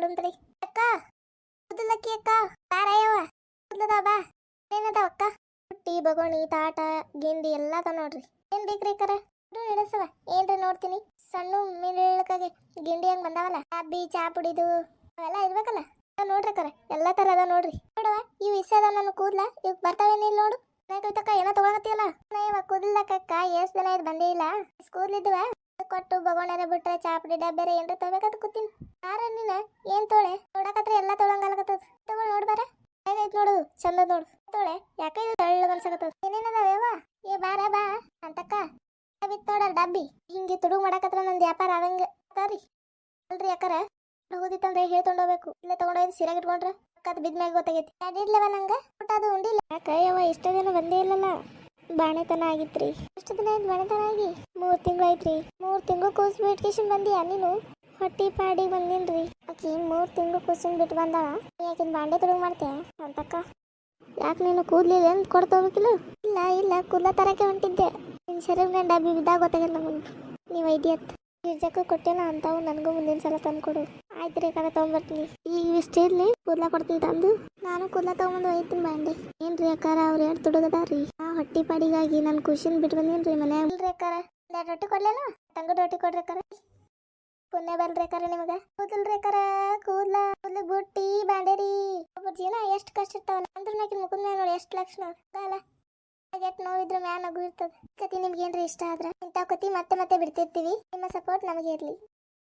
ನೋಡುಂತ್ರಿ. ಅಕ್ಕ ಕುದಲಕ್ಕಿ ಅಕ್ಕ ಬಾರಯ್ಯವ ಕುದ್ಲದ ಬಾ. ಏನದಾವ ಅಕ್ಕ? ಬುಟ್ಟಿ ಬಗೋಣಿ ತಾಟ ಗಿಂಡಿ ಎಲ್ಲ ಅದಾವ ನೋಡ್ರಿ. ಏನ್ ಬೇಕ್ರಿ ಅಕ್ಕಾರ? ಇಡಸವ ಏನ್ರಿ ನೋಡ್ತೀನಿ. ಸಣ್ಣ ಮಿಳ್ಕಾಗೆ ಗಿಂಡಿ ಹಂಗ್ ಬಂದಾವಲ್ಲ, ಡಬ್ಬಿ ಚಾ ಪುಡಿದು ಅವೆಲ್ಲ ಇರ್ಬೇಕಲ್ಲ. ನೋಡ್ರಿ ಅಕ್ಕಾರ ಎಲ್ಲಾ ತರ ಅದ ನೋಡ್ರಿ. ನೋಡುವ ಇವ್ ಇಸ ಅದ ನನ್ನ ಕೂದ್ಲ ಇವ್ ಬರ್ತಾವೇನಿಲ್ಲ ನೋಡು. ಕವಿತಕ್ಕ ಏನೋ ತಗೋಗತ್ತಿಯಲ್ಲ ಇವಾಗ ಕೂದಲಕ್ಕ ಎಷ್ಟ್ ದಿನ ಇದು ಬಂದೇ ಇಲ್ಲ. ಕೂದ್ಲಿದ್ವ ಕೊಟ್ಟು ಬಗೋಣರ ಬಿಟ್ರೆ ಚಾಪಡಿ ಡಬ್ಬೆರೆ ಏನ್ರ ತಗೋಬೇಕಂತ ಕೂತೀನಿ. ಯಾರ ನೀನ ಏನ್ ತೋಳೆ ನೋಡಕತ್ರ ಎಲ್ಲಾ ತೊಳಂಗಲಕತ್ತದ. ತಗೊಂಡ್ ನೋಡ್ಬಾರ ಹೇಗೈತ್ ನೋಡು ಚಂದ ನೋಡು. ತೋಳೆ ಯಾಕೆ ಇದು ತೆಳ್ಳಗ ಅನ್ಸಕತ್ತದ. ಏನೇನದಾವೇವ ಏ ಬಾರ ಬಾ ಅಂತಕ್ಕ. ಬಿತ್ ನೋಡಲ್ ಡಬ್ಬಿ ಹಿಂಗೆ ತುಡುಗ್ ಮಾಡಕತ್ರ ನಂದು ವ್ಯಾಪಾರ ಆದಂಗ ರೀ. ಅಲ್ರಿ ಯಾಕಾರ ಹೋಗುದಿತ್ತಂದ್ರೆ ಹೇಳ್ಕೊಂಡೋಗ್ಬೇಕು. ಇಲ್ಲೇ ತಗೊಂಡೋಗಿ ಸೀರೆಗೆ ಇಟ್ಕೊಂಡ್ರೆ ಅಕ್ಕದ್ ಬಿದ್ಮ್ಯಾಗ ಗೊತ್ತಾಗೈತಿ. ಅಡಿಡ್ಲವ ನಂಗ ಊಟ ಅದು ಉಂಡಿಲ್ಲ. ಯಾಕಯ್ಯವ ಇಷ್ಟ ದಿನ ಬಂದೇ ಇಲ್ಲಲ್ಲ. ಬಾಣೆತನ ಆಗಿತ್ರಿ. ಎಷ್ಟು ದಿನ ಆಯ್ತು ಬಾಣೆತನ ಆಗಿ? 3 ತಿಂಗಳು ಐತ್ರಿ. 3 ತಿಂಗಳು ಕೂಸ್ ಬಿಟ್ಕೇಶನ್ ಬಂದಿಯಾ ನೀನು? ಹೊಟ್ಟಿ ಪಾಡಿ ಬಂದಿನ್ರಿ. ಆಕಿ 3 ತಿಂಗಳು ಕೂಸಿನ ಬಿಟ್ಟು ಬಂದಾಳ. ಯಾಕಿನ್ ಬಾಂಡೆ ತುಡುಗ್ ಮಾಡ್ತೆ ಅಂತಕ್ಕ. ಯಾಕೆ ನೀನು ಕೂದ್ಲಿಲ್ಲ ಅಂತ ಕೊಡ್ತೋಗ್ಬೇಕಿಲ್ಲ? ಇಲ್ಲ ಕೂದ್ಲ ತರಕ್ಕೆ ಹೊಂಟಿದ್ದೆ. ನಿನ್ ಶರೀರ ಗಂಡ ಡಬ್ಬಿ ಬಿದ್ದಾಗ ಗೊತ್ತಾಗಲ್ಲ ನಮಗೆ. ನೀವು ಐಡಿಯತ್ ಗಿರ್ಜಕ್ಕೂ ಕೊಟ್ಟೇನ ಅಂತಾವು ನನಗೂ ಮುಂದಿನ ಸಲ ತಂದು ಕೊಡು. ಆಯ್ತು ರೀ ಕಡೆ ತೊಗೊಂಬರ್ತೀನಿ. ಈಗ ಇಷ್ಟ ಇರ್ಲಿ ಕೂದ್ಲ ಕೊಡ್ತೀನಿ ತಂದು. ನಾನು ಕೂದ್ಲ ತಗೊಂಬಂದು ಒಯ್ತೀನಿ ಬಾಂಡೆ. ಏನ್ರಿ ಅಕ್ಕಾರ ಅವ್ರು 2 ತುಡುಗದಾರ್ರಿ. ಆ ಹೊಟ್ಟಿ ಪಾಡಿಗಾಗಿ ನಾನು ಖುಷಿನ ಬಿಟ್ಟು ಬಂದೇನ್ರಿ ಮನ್ಯಾಗ. ಇಲ್ರಿ ಅಕ್ಕಾರ 2 ರೊಟ್ಟಿ ಕೊಡ್ಲೇನು? ತಂಗಡ ರೊಟ್ಟಿ ಕೊಡ್ರಿ ಅಕ್ಕಾರ. ಪುಣ್ಯ ಬಲ್ರಿ ಅಕ್ಕಾರ ನಿಮಗ. ಕೂದಲ್ರಿ ಅಕ್ಕಾರ ಕೂದ್ಲ ಬುಟ್ಟಿ ಬಾಂಡೇರಿ ಒಬ್ಬ ಜೀವನ ಎಷ್ಟು ಕಷ್ಟ ಇರ್ತಾವಲ್ಲ. ಅಂದ್ರ ನಾಕಿನ ಮುಖದ ಮ್ಯಾಲ ನೋಡಿ ಎಷ್ಟು ಲಕ್ಷಣ ಅಲ್ಲ. ಎಟ್ ನೋವಿದ್ರ ಮ್ಯಾಲ ನಗು ಇರ್ತದ. ಕತಿ ನಿಮ್ಗೆ ಏನ್ರಿ ಇಷ್ಟ ಆದ್ರ ಇಂಥ ಕತಿ ಮತ್ತೆ ಬಿಡ್ತಿರ್ತೀವಿ. ನಿಮ್ಮ ಸಪೋರ್ಟ್ ನಮಗೆ ಇರ್ಲಿ.